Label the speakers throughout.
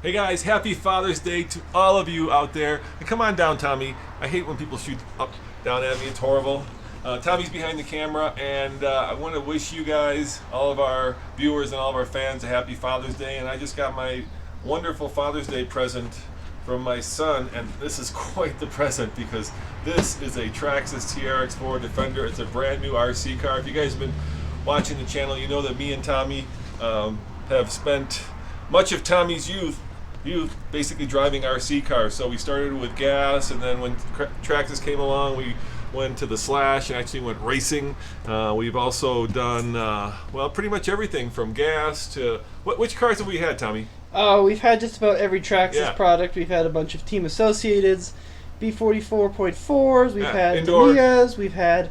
Speaker 1: Hey guys, happy Father's Day to all of you out there. And come on down, Tommy. I hate when people shoot up, down at me. It's horrible. Tommy's behind the camera, and I want to wish you guys, all of our viewers and all of our fans, a happy Father's Day. And I just got my wonderful Father's Day present from my son, and this is quite the present because this is a Traxxas TRX-4 Defender. It's a brand new RC car. If you guys have been watching the channel, you know that me and Tommy have spent much of Tommy's youth basically driving RC cars. So we started with gas, and then when Traxxas came along, we went to the slash and actually went racing. We've also done well, pretty much everything from gas to which cars have we had, Tommy?
Speaker 2: We've had just about every Traxxas product. We've had a bunch of Team Associateds, B44.4s. We've had
Speaker 1: indoor.
Speaker 2: Tamiya's. We've had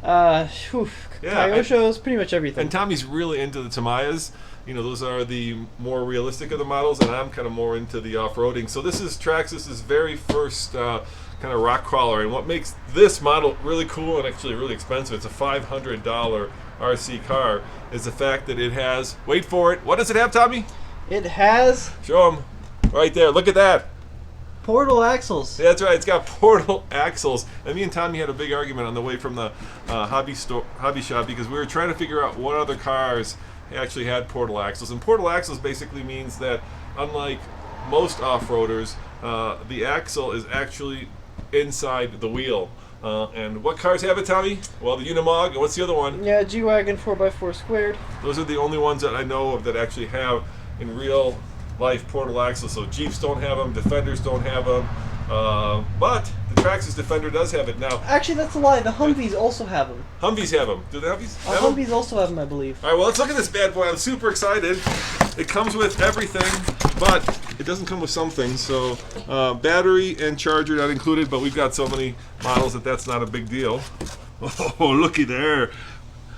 Speaker 2: Kyoshos. Pretty much everything.
Speaker 1: And Tommy's really into the Tamiyas. You know, those are the more realistic of the models, and I'm kind of more into the off-roading. So this is Traxxas' very first kind of rock crawler, and what makes this model really cool and actually really expensive, it's a $500 RC car, is the fact that it has, wait for it, what does it have, Tommy?
Speaker 2: It has...
Speaker 1: Show them. Right there, look at that.
Speaker 2: Portal axles.
Speaker 1: Yeah, that's right, it's got portal axles. And me and Tommy had a big argument on the way from the hobby shop because we were trying to figure out what other cars actually had portal axles. And portal axles basically means that, unlike most off-roaders, the axle is actually inside the wheel. And what cars have it, Tommy? Well, the Unimog, and what's the other one?
Speaker 2: Yeah, G-Wagon 4x4 squared.
Speaker 1: Those are the only ones that I know of that actually have in real life portal axles. So Jeeps don't have them, Defenders don't have them, but the Traxxas Defender does have it now.
Speaker 2: Actually, that's a lie. The Humvees also have them.
Speaker 1: Humvees have them. Do the Humvees have them?
Speaker 2: Humvees also have them, I believe.
Speaker 1: All right, well, let's look at this bad boy. I'm super excited. It comes with everything, but it doesn't come with some things. So battery and charger not included, but we've got so many models that that's not a big deal. Oh, looky there.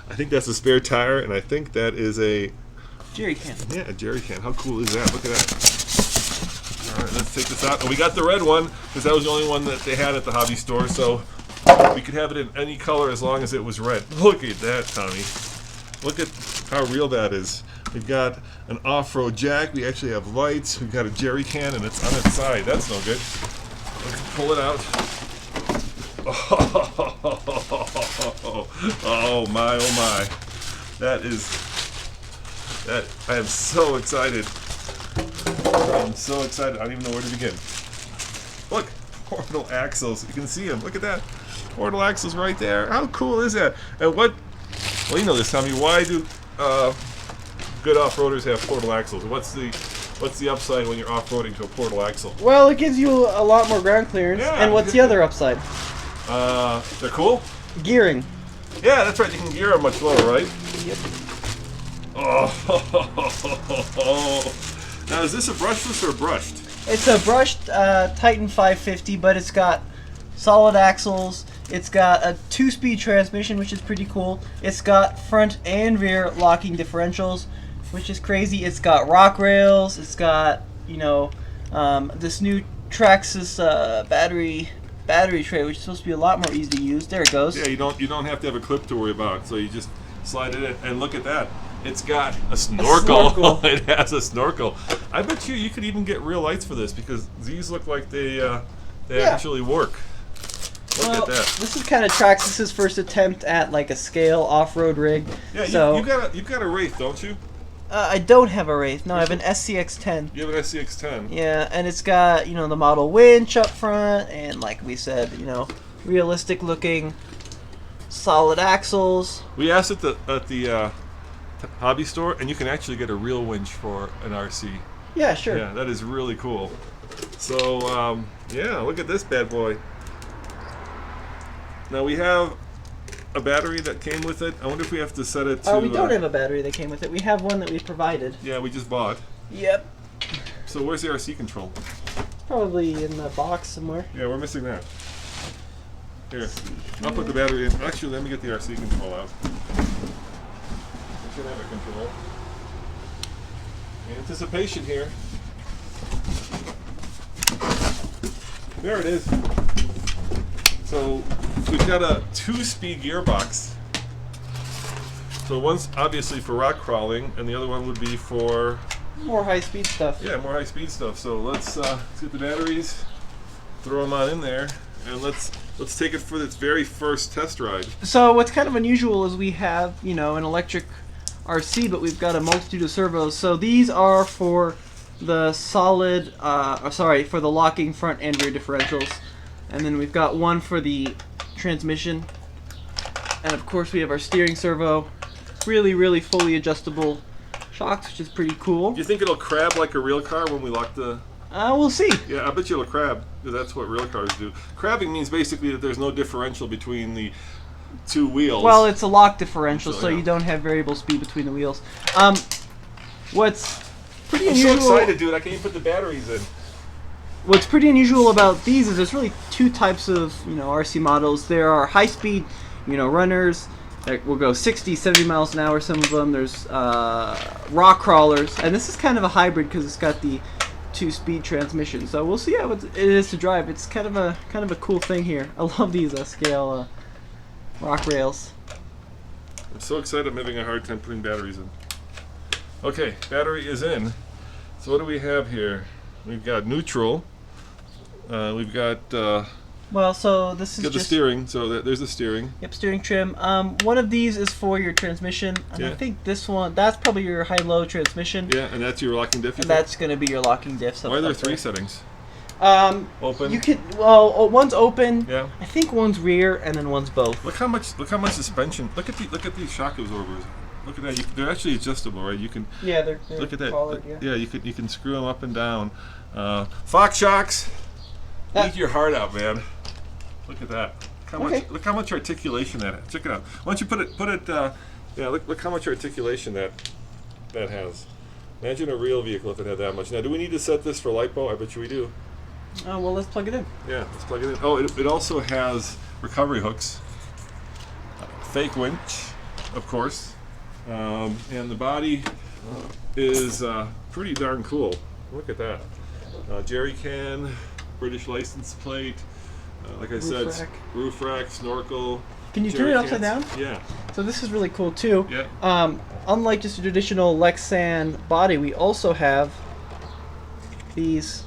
Speaker 1: I think that's a spare tire, and I think that is a
Speaker 2: jerry can.
Speaker 1: Yeah, a jerry can. How cool is that? Look at that. All right, let's take this out. And we got the red one because that was the only one that they had at the hobby store. So we could have it in any color as long as it was red. Look at that, Tommy. Look at how real that is. We've got an off-road jack. We actually have lights. We've got a jerry can, and it's on its side. That's no good. Let's pull it out. Oh my, oh my. That is... I am so excited. I'm so excited. I don't even know where to begin. Look, portal axles. You can see them. Look at that. Portal axles right there. How cool is that? And what? Well, you know this, Tommy. Why do good off-roaders have portal axles? What's the upside when you're off-roading to a portal axle?
Speaker 2: Well, it gives you a lot more ground clearance.
Speaker 1: Yeah,
Speaker 2: and what's the other upside?
Speaker 1: They're cool.
Speaker 2: Gearing.
Speaker 1: Yeah, that's right. You can gear them much lower, right?
Speaker 2: Yep.
Speaker 1: Oh, now is this a brushless or brushed?
Speaker 2: It's a brushed Titan 550, but it's got solid axles. It's got a 2-speed transmission, which is pretty cool. It's got front and rear locking differentials, which is crazy. It's got rock rails. It's got, you know, this new Traxxas battery tray, which is supposed to be a lot more easy to use. There it goes.
Speaker 1: Yeah, you don't have to have a clip to worry about. So you just slide it in, and look at that. It's got a snorkel. It has a snorkel. I bet you could even get real lights for this because these look like they actually work. Look at that.
Speaker 2: This is kind of Traxxas' first attempt at like a scale off-road rig.
Speaker 1: Yeah,
Speaker 2: so,
Speaker 1: you've got a Wraith, don't you?
Speaker 2: I don't have a Wraith. No, I have an SCX-10.
Speaker 1: You have an SCX-10.
Speaker 2: Yeah, and it's got, you know, the model winch up front, and like we said, you know, realistic-looking, solid axles.
Speaker 1: We asked at the hobby store, and you can actually get a real winch for an RC.
Speaker 2: Yeah, sure.
Speaker 1: Yeah, that is really cool. So, yeah, look at this bad boy. Now we have a battery that came with it. I wonder if we have to set it to...
Speaker 2: we don't have a battery that came with it. We have one that we provided.
Speaker 1: Yeah, we just bought.
Speaker 2: Yep.
Speaker 1: So where's the RC control?
Speaker 2: Probably in the box somewhere.
Speaker 1: Yeah, we're missing that. Here, I'll put the battery in. Actually, let me get the RC control out. We should have a control. Anticipation here. There it is. So we've got a 2-speed gearbox. So one's obviously for rock crawling, and the other one would be for
Speaker 2: More high-speed stuff.
Speaker 1: Yeah, more high-speed stuff. So let's get the batteries, throw them on in there, and let's take it for its very first test ride.
Speaker 2: So what's kind of unusual is we have, you know, an electric RC, but we've got a multitude of servos. So these are for the solid, for the locking front and rear differentials. And then we've got one for the transmission. And of course we have our steering servo. Really, really fully adjustable shocks, which is pretty cool.
Speaker 1: Do you think it'll crab like a real car when we lock the...
Speaker 2: We'll see.
Speaker 1: Yeah, I bet you it'll crab, because that's what real cars do. Crabbing means basically that there's no differential between the two wheels.
Speaker 2: Well, it's a lock differential, so
Speaker 1: yeah.
Speaker 2: you don't have variable speed between the wheels. What's pretty
Speaker 1: I'm
Speaker 2: unusual...
Speaker 1: so excited, dude. I can't even put the batteries in.
Speaker 2: What's pretty unusual about these is there's really two types of, you know, RC models. There are high-speed, you know, runners that will go 60, 70 miles an hour, some of them. There's rock crawlers, and this is kind of a hybrid because it's got the 2-speed transmission. So we'll see how it is to drive. It's kind of a cool thing here. I love these scale rock rails.
Speaker 1: I'm so excited I'm having a hard time putting batteries in. Okay, battery is in. So what do we have here? We've got neutral. We've got
Speaker 2: Well, so this is
Speaker 1: the
Speaker 2: just
Speaker 1: steering. So there's the steering.
Speaker 2: Yep, steering trim. One of these is for your transmission, and
Speaker 1: Yeah.
Speaker 2: I think this one, that's probably your high-low transmission.
Speaker 1: Yeah, and that's your locking diff.
Speaker 2: And that's going to be your locking diff.
Speaker 1: Why are there 3 settings? Open.
Speaker 2: You can, well, one's open.
Speaker 1: Yeah.
Speaker 2: I think one's rear, and then one's both.
Speaker 1: Look how much suspension. Look at these shock absorbers. Look at that. They're actually adjustable, right? You can.
Speaker 2: Yeah, they're
Speaker 1: Look at that.
Speaker 2: collared, yeah.
Speaker 1: You can screw them up and down. Fox shocks. Eat your heart out, man. Look at that. Look how much articulation that has. Check it out. Why don't you put it? Yeah. Look how much articulation that has. Imagine a real vehicle if it had that much. Now, do we need to set this for LiPo? I bet you we do.
Speaker 2: Oh, well, let's plug it in.
Speaker 1: Yeah, let's plug it in. Oh, it also has recovery hooks. Fake winch, of course. And the body is pretty darn cool. Look at that. Jerry can, British license plate, like I said,
Speaker 2: rack.
Speaker 1: Roof rack, snorkel.
Speaker 2: Can you turn
Speaker 1: jerry
Speaker 2: it upside
Speaker 1: cans.
Speaker 2: down?
Speaker 1: Yeah.
Speaker 2: So this is really cool, too.
Speaker 1: Yeah.
Speaker 2: Unlike just a traditional Lexan body, we also have these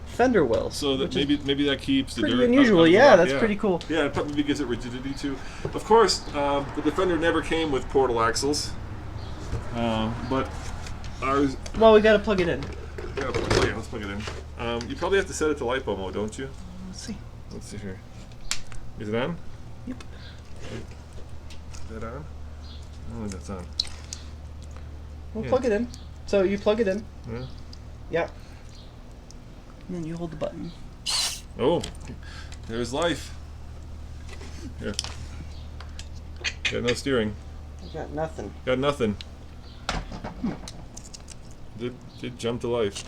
Speaker 2: fender wells.
Speaker 1: So that maybe that keeps the
Speaker 2: pretty
Speaker 1: dirt
Speaker 2: unusual.
Speaker 1: out of the
Speaker 2: Yeah,
Speaker 1: rock.
Speaker 2: that's pretty cool.
Speaker 1: Yeah, it probably gives it rigidity too. Of course, the Defender never came with portal axles, but ours.
Speaker 2: Well, we got to plug it in.
Speaker 1: Yeah, let's plug it in. You probably have to set it to LiPo mode, don't you?
Speaker 2: Let's see.
Speaker 1: Let's see here. Is it on?
Speaker 2: Yep.
Speaker 1: Is that on? I don't think that's on.
Speaker 2: We'll
Speaker 1: Yeah.
Speaker 2: plug it in. So you plug it in.
Speaker 1: Yeah.
Speaker 2: Yeah. And then you hold the button.
Speaker 1: Oh, there's life. Here. Got no steering.
Speaker 2: I got nothing.
Speaker 1: Got nothing. Did jump to life.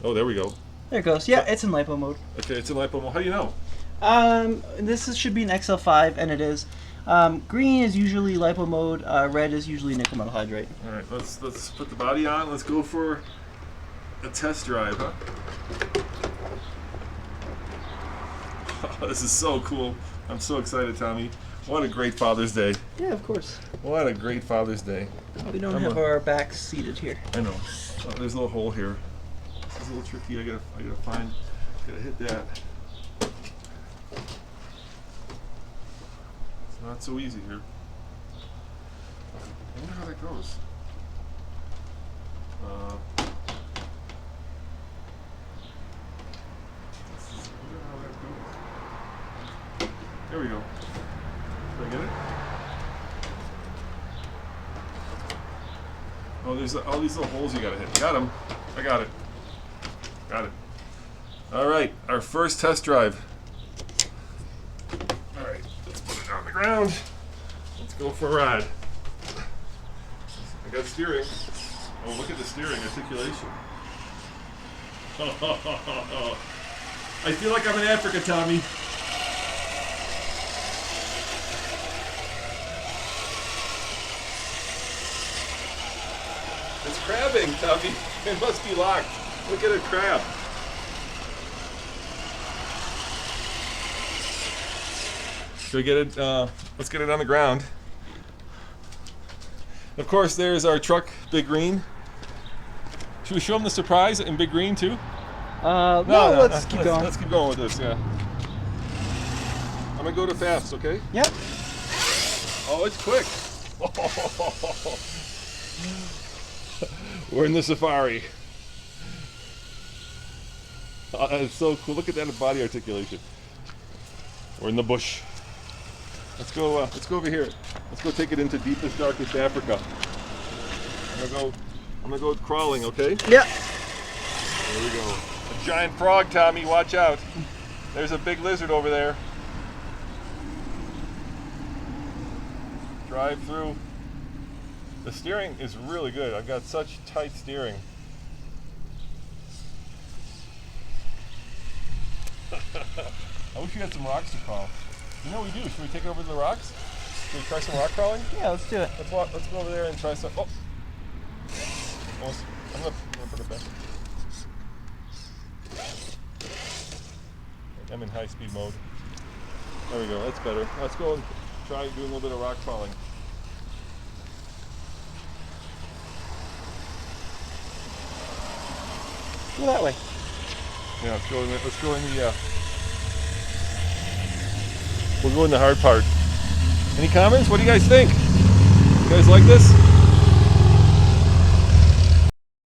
Speaker 1: Oh, there we go.
Speaker 2: There it goes. Yeah, it's in LiPo mode.
Speaker 1: Okay, it's in LiPo mode. How do you know?
Speaker 2: Should be an XL5, and it is. Green is usually LiPo mode. Red is usually nickel metal hydrate.
Speaker 1: All right, let's put the body on. Let's go for a test drive, huh? This is so cool. I'm so excited, Tommy. What a great Father's Day.
Speaker 2: Yeah, of course.
Speaker 1: What a great Father's Day.
Speaker 2: We don't have our backs seated here.
Speaker 1: I know. Oh, there's a little hole here. This is a little tricky. I gotta hit that. It's not so easy here. I wonder how that goes. There we go. Did I get it? Oh, there's all these little holes you gotta hit. Got them. I got it. Got it. All right, our first test drive. All right, let's put it on the ground. Let's go for a ride. I got steering. Oh, look at the steering articulation. I feel like I'm in Africa, Tommy. It's crabbing, Tommy. It must be locked. Look at it crab. Should we get it? Let's get it on the ground. Of course, there's our truck, Big Green. Should we show them the surprise in big green too?
Speaker 2: No, let's keep going.
Speaker 1: Let's keep going with this, yeah. I'm gonna go to fast, okay?
Speaker 2: Yep.
Speaker 1: Oh, it's quick. We're in the safari. It's so cool. Look at that body articulation. We're in the bush. Let's go over here. Let's go take it into deepest, darkest Africa. I'm gonna go crawling, okay?
Speaker 2: Yep.
Speaker 1: There we go. A giant frog, Tommy, watch out. There's a big lizard over there. Drive through. The steering is really good. I've got such tight steering. I wish we had some rocks to crawl. You know what we do? Should we take over the rocks? Should we try some rock crawling?
Speaker 2: Yeah, let's do it.
Speaker 1: Let's go over there and try some. Oh! Almost. I'm gonna put it back. I'm in high speed mode. There we go, that's better. Let's go and try doing a little bit of rock crawling.
Speaker 2: Go that way.
Speaker 1: Yeah, let's go in the we'll go in the hard part. Any comments? What do you guys think? You guys like this?